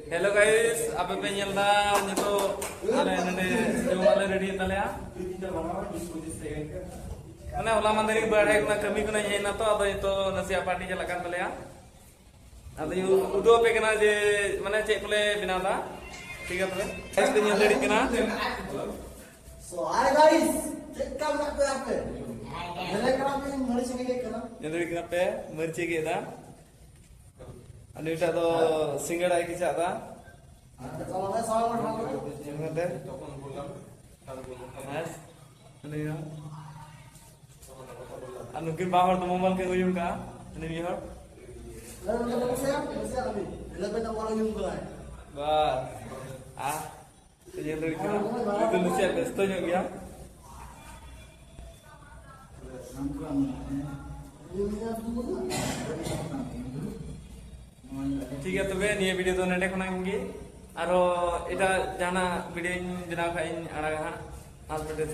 Hello guys, apa pengen dah nyeto ada nene jual ready tali ya? Mana ulah mandiri berhek na kami kuna nyi na to atau itu nasi apa ni jalakan tali ya? Atau itu udah apa kena je mana cek boleh bina dah? Tiga boleh? Guys pengen ready kena? So hi guys, cek kam nak apa? Jalan kerana ni mari sini kena. Yang ready kena pe, merci kita. Anu itu to singgara iki cak ta? Kalau saya salah mana? Jangan deh. Mas, anu ya. Anu kin bahar to mobile ke uyung ka? Anu ni har. Lalu saya kami. Lalu kita orang yung gulai. Bas. Ah. Yang ready kena. Itu mesti besto nya ya. ठीक है तबे निये video तो नेडे खना होंगे आरो एटा जाना वीडियो बिना खाइन आड़ा हा हाल पटे